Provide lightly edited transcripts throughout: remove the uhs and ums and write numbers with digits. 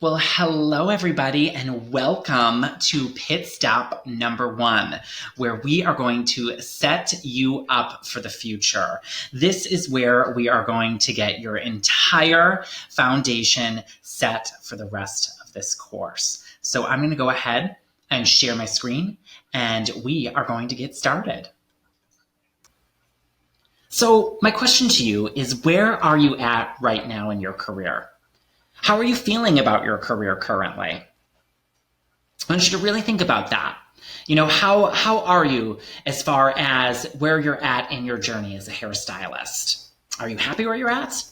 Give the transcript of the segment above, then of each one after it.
Well, hello everybody and welcome to Pit Stop number 1, where we are going to set you up for the future. This is where we are going to get your entire foundation set for the rest of this course. So I'm going to go ahead and share my screen and we are going to get started. So my question to you is, where are you at right now in your career? How are you feeling about your career currently? I want you to really think about that. How are you as far as where you're at in your journey as a hairstylist? Are you happy where you're at?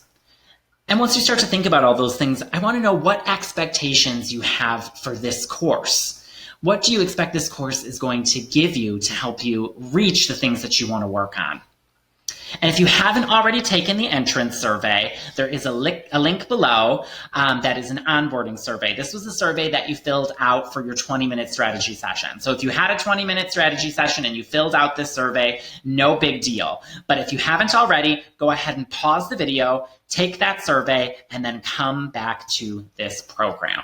And once you start to think about all those things, I want to know what expectations you have for this course. What do you expect this course is going to give you to help you reach the things that you want to work on? And if you haven't already taken the entrance survey, there is a link below that is an onboarding survey. This was a survey that you filled out for your 20-minute strategy session. So if you had a 20-minute strategy session and you filled out this survey, no big deal. But if you haven't already, go ahead and pause the video, take that survey, and then come back to this program.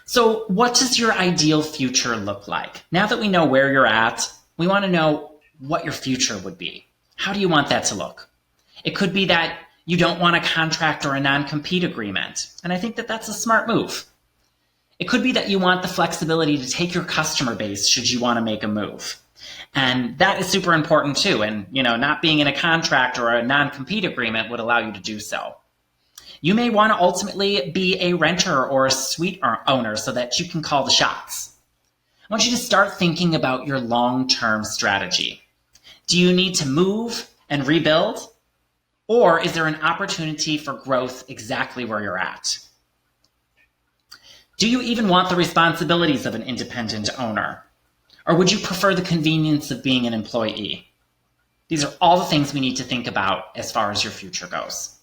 So what does your ideal future look like? Now that we know where you're at, we want to know what your future would be. How do you want that to look? It could be that you don't want a contract or a non-compete agreement, and I think that that's a smart move. It could be that you want the flexibility to take your customer base should you want to make a move, and that is super important too. And not being in a contract or a non-compete agreement would allow you to do so. You may want to ultimately be a renter or a suite owner so that you can call the shots. I want you to start thinking about your long-term strategy. Do you need to move and rebuild? Or is there an opportunity for growth exactly where you're at? Do you even want the responsibilities of an independent owner? Or would you prefer the convenience of being an employee? These are all the things we need to think about as far as your future goes.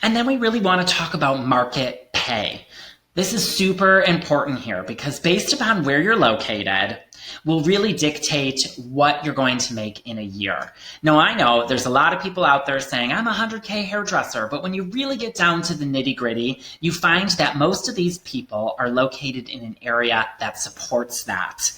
And then we really want to talk about market pay. This is super important here because based upon where you're located will really dictate what you're going to make in a year. Now, I know there's a lot of people out there saying, I'm a 100K hairdresser, but when you really get down to the nitty-gritty, you find that most of these people are located in an area that supports that.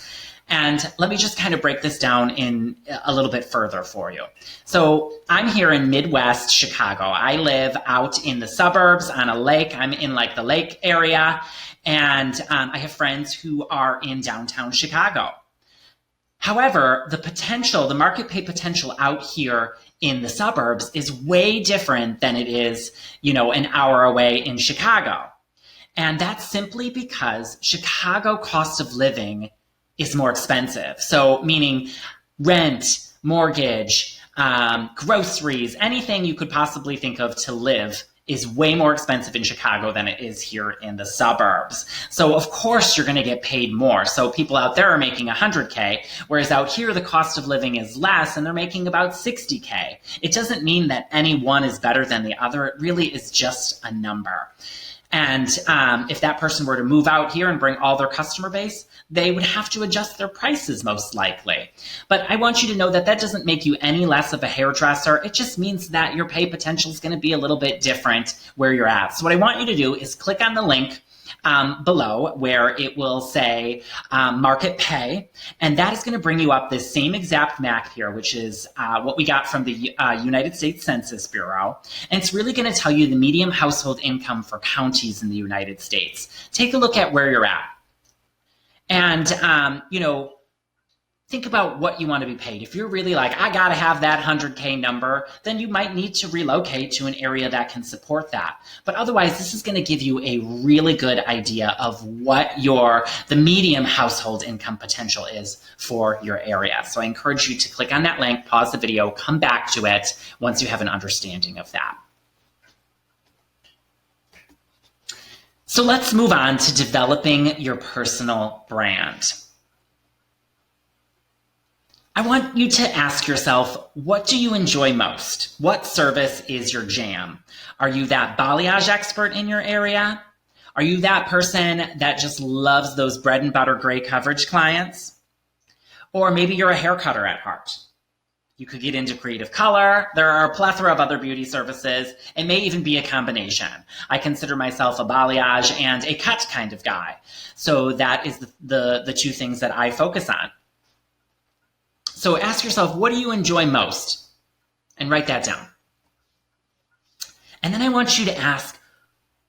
And let me just kind of break this down in a little bit further for you. So I'm here in Midwest Chicago. I live out in the suburbs on a lake. I'm in like the lake area. And I have friends who are in downtown Chicago. However, the market pay potential out here in the suburbs is way different than it is, an hour away in Chicago. And that's simply because Chicago cost of living is more expensive. So meaning rent, mortgage, groceries, anything you could possibly think of to live is way more expensive in Chicago than it is here in the suburbs. So of course you're going to get paid more. So people out there are making 100K, whereas out here the cost of living is less and they're making about 60K. It doesn't mean that any one is better than the other. It really is just a number. And if that person were to move out here and bring all their customer base, they would have to adjust their prices most likely. But I want you to know that that doesn't make you any less of a hairdresser. It just means that your pay potential is going to be a little bit different where you're at. So what I want you to do is click on the link below where it will say market pay, and that is going to bring you up this same exact map here, which is what we got from the United States Census Bureau, and it's really going to tell you the median household income for counties in the United States. Take a look at where you're at, and think about what you want to be paid. If you're really like, I got to have that 100K number, then you might need to relocate to an area that can support that. But otherwise, this is going to give you a really good idea of what the median household income potential is for your area. So I encourage you to click on that link, pause the video, come back to it once you have an understanding of that. So let's move on to developing your personal brand. I want you to ask yourself, what do you enjoy most? What service is your jam? Are you that balayage expert in your area? Are you that person that just loves those bread and butter gray coverage clients? Or maybe you're a hair cutter at heart. You could get into creative color. There are a plethora of other beauty services. It may even be a combination. I consider myself a balayage and a cut kind of guy. So that is the two things that I focus on. So ask yourself, what do you enjoy most? And write that down. And then I want you to ask,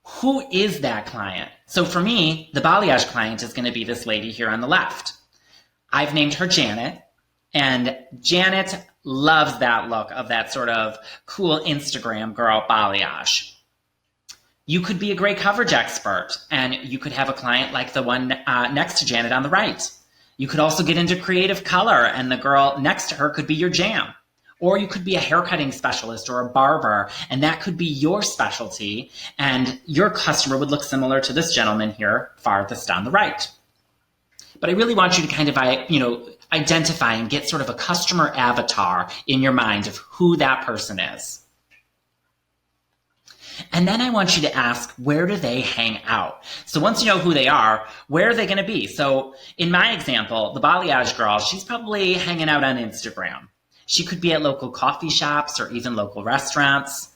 who is that client? So for me, the balayage client is going to be this lady here on the left. I've named her Janet, and Janet loves that look of that sort of cool Instagram girl balayage. You could be a great coverage expert, and you could have a client like the one next to Janet on the right. You could also get into creative color, and the girl next to her could be your jam. Or you could be a haircutting specialist or a barber, and that could be your specialty, and your customer would look similar to this gentleman here, farthest on the right. But I really want you to kind of, identify and get sort of a customer avatar in your mind of who that person is. And then I want you to ask, where do they hang out? So once you know who they are, where are they going to be? So in my example, the balayage girl, she's probably hanging out on Instagram. She could be at local coffee shops or even local restaurants.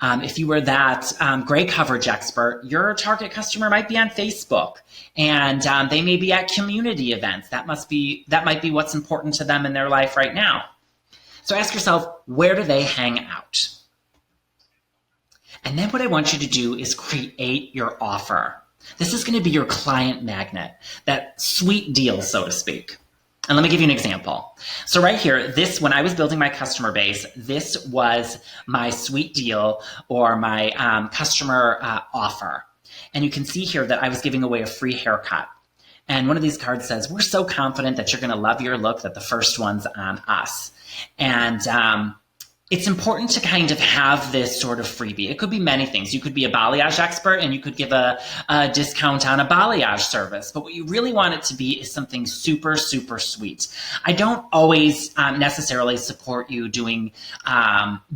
If you were that great coverage expert, your target customer might be on Facebook, and they may be at community events. That might be what's important to them in their life right now. So ask yourself, where do they hang out? And then what I want you to do is create your offer. This is going to be your client magnet, that sweet deal, so to speak. And let me give you an example. So right here, when I was building my customer base, this was my sweet deal or my customer offer. And you can see here that I was giving away a free haircut. And one of these cards says, we're so confident that you're going to love your look that the first one's on us. And it's important to kind of have this sort of freebie. It could be many things. You could be a balayage expert and you could give a discount on a balayage service. But what you really want it to be is something super, super sweet. I don't always necessarily support you doing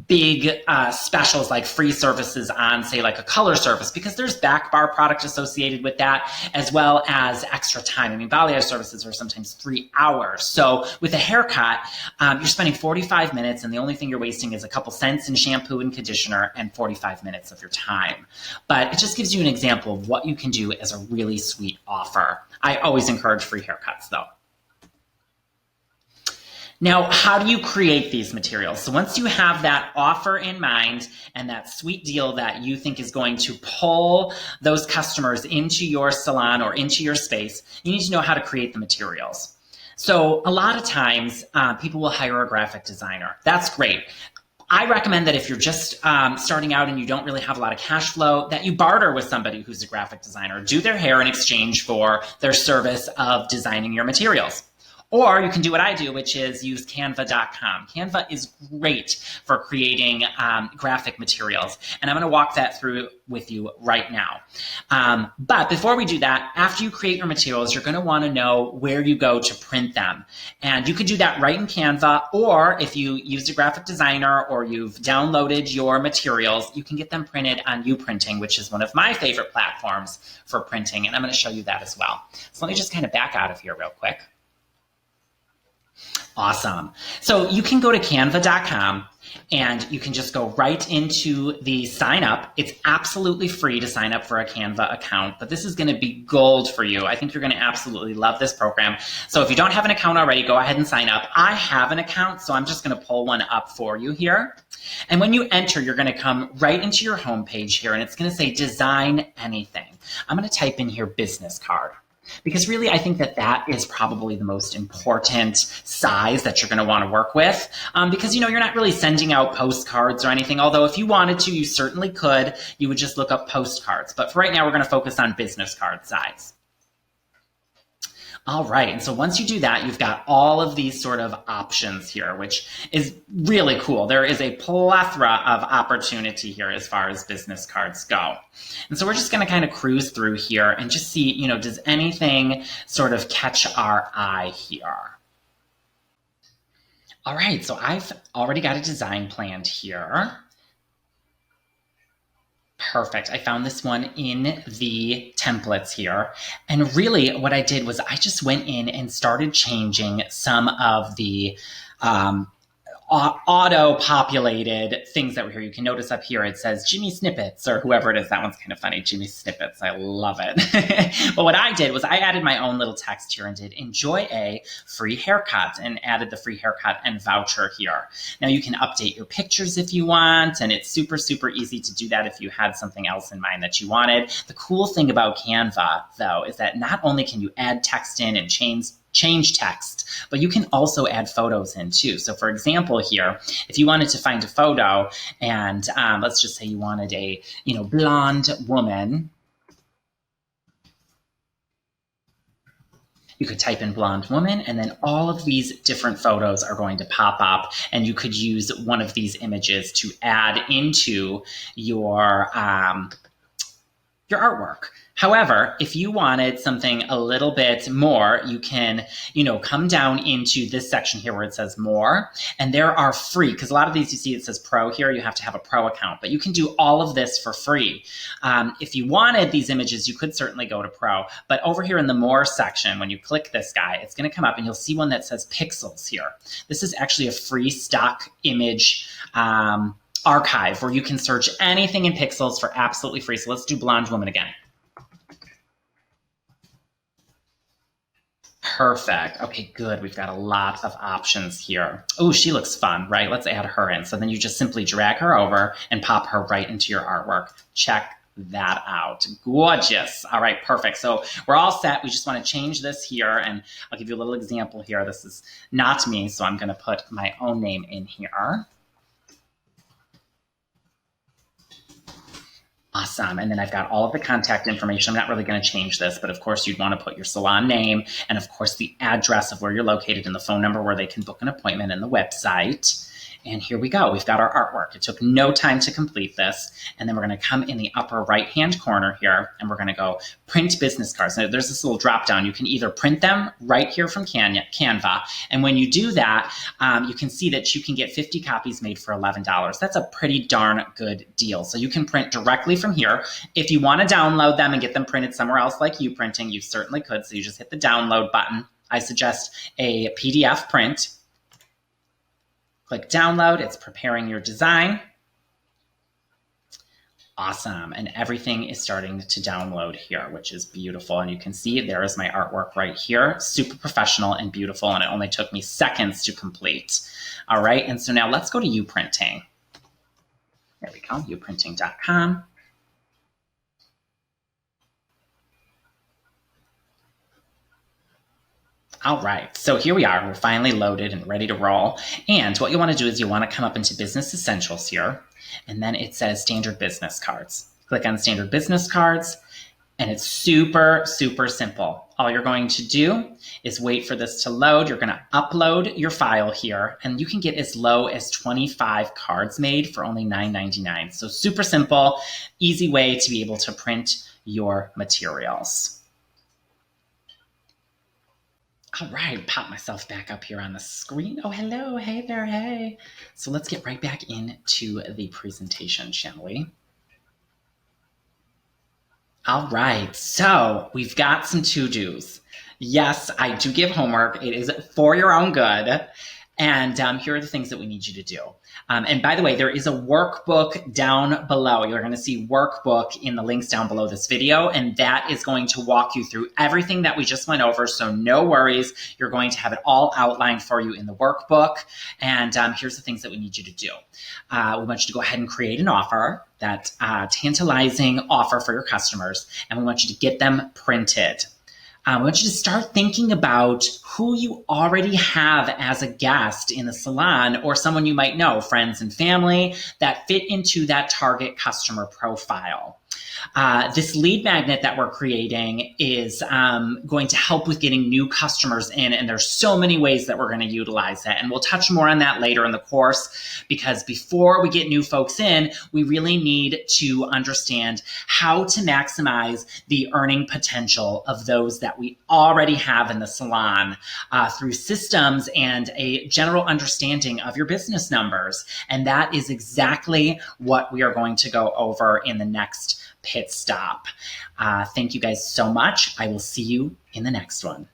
big specials like free services on, say, like a color service, because there's back bar product associated with that, as well as extra time. I mean, balayage services are sometimes 3 hours. So with a haircut, you're spending 45 minutes and the only thing you're wasting is a couple cents in shampoo and conditioner and 45 minutes of your time. But it just gives you an example of what you can do as a really sweet offer. I always encourage free haircuts though. Now, how do you create these materials? So once you have that offer in mind and that sweet deal that you think is going to pull those customers into your salon or into your space, you need to know how to create the materials. So a lot of times people will hire a graphic designer. That's great. I recommend that if you're just starting out and you don't really have a lot of cash flow, that you barter with somebody who's a graphic designer. Do their hair in exchange for their service of designing your materials. Or you can do what I do, which is use canva.com. Canva is great for creating graphic materials. And I'm going to walk that through with you right now. But before we do that, after you create your materials, you're going to want to know where you go to print them. And you could do that right in Canva, or if you used a graphic designer or you've downloaded your materials, you can get them printed on Uprinting, which is one of my favorite platforms for printing. And I'm going to show you that as well. So let me just kind of back out of here real quick. Awesome. So you can go to canva.com and you can just go right into the sign up. It's absolutely free to sign up for a Canva account, but this is going to be gold for you. I think you're going to absolutely love this program. So if you don't have an account already, go ahead and sign up. I have an account, so I'm just going to pull one up for you here. And when you enter, you're going to come right into your homepage here, and it's going to say design anything. I'm going to type in here business card. Because really, I think that is probably the most important size that you're going to want to work with. Because, you're not really sending out postcards or anything. Although if you wanted to, you certainly could. You would just look up postcards. But for right now, we're going to focus on business card size. All right, and so once you do that, you've got all of these sort of options here, which is really cool. There is a plethora of opportunity here as far as business cards go. And so we're just going to kind of cruise through here and just see, does anything sort of catch our eye here? All right, so I've already got a design planned here. Perfect. I found this one in the templates here. And really what I did was I just went in and started changing some of the auto-populated things that were here. You can notice up here it says Jimmy Snippets or whoever it is. That one's kind of funny, Jimmy Snippets. I love it. But what I did was I added my own little text here and did enjoy a free haircut and added the free haircut and voucher here. Now you can update your pictures if you want, and it's super, super easy to do that if you had something else in mind that you wanted. The cool thing about Canva, though, is that not only can you add text in and change text, but you can also add photos in too. So for example here, if you wanted to find a photo and let's just say you wanted a blonde woman, you could type in blonde woman and then all of these different photos are going to pop up, and you could use one of these images to add into your artwork. However, if you wanted something a little bit more, you can, come down into this section here where it says more, and there are free, because a lot of these you see it says pro here, you have to have a pro account, but you can do all of this for free. If you wanted these images, you could certainly go to pro, but over here in the more section, when you click this guy, it's going to come up and you'll see one that says pixels here. This is actually a free stock image archive where you can search anything in pixels for absolutely free. So let's do blonde woman again. Perfect. Okay, good. We've got a lot of options here. Oh, she looks fun, right? Let's add her in. So then you just simply drag her over and pop her right into your artwork. Check that out. Gorgeous. All right, perfect. So we're all set. We just want to change this here, and I'll give you a little example here. This is not me, so I'm going to put my own name in here. Awesome. And then I've got all of the contact information. I'm not really going to change this, but of course you'd want to put your salon name and of course the address of where you're located and the phone number where they can book an appointment and the website. And here we go. We've got our artwork. It took no time to complete this. And then we're going to come in the upper right-hand corner here, and we're going to go print business cards. Now, there's this little drop-down. You can either print them right here from Canva. And when you do that, you can see that you can get 50 copies made for $11. That's a pretty darn good deal. So you can print directly from here. If you want to download them and get them printed somewhere else like you printing, you certainly could. So you just hit the download button. I suggest a PDF print. Click download, it's preparing your design. Awesome, and everything is starting to download here, which is beautiful. And you can see there is my artwork right here, super professional and beautiful, and it only took me seconds to complete. All right, and so now let's go to uprinting. There we go, uprinting.com. All right, so here we are. We're finally loaded and ready to roll. And what you want to do is you want to come up into Business Essentials here, and then it says Standard Business Cards. Click on Standard Business Cards, and it's super, super simple. All you're going to do is wait for this to load. You're going to upload your file here, and you can get as low as 25 cards made for only $9.99. So super simple, easy way to be able to print your materials. All right, pop myself back up here on the screen. Oh, hello, hey there, hey. So let's get right back into the presentation, shall we? All right, so we've got some to-dos. Yes, I do give homework. It is for your own good. And here are the things that we need you to do. And by the way, there is a workbook down below. You're going to see workbook in the links down below this video, and that is going to walk you through everything that we just went over. So no worries. You're going to have it all outlined for you in the workbook. And here's the things that we need you to do. We want you to go ahead and create an offer, that tantalizing offer for your customers, and we want you to get them printed. I want you to start thinking about who you already have as a guest in the salon or someone you might know, friends and family, that fit into that target customer profile. This lead magnet that we're creating is going to help with getting new customers in, and there's so many ways that we're going to utilize that. And we'll touch more on that later in the course, because before we get new folks in, we really need to understand how to maximize the earning potential of those that we already have in the salon through systems and a general understanding of your business numbers. And that is exactly what we are going to go over in the next pit stop. Thank you guys so much. I will see you in the next one.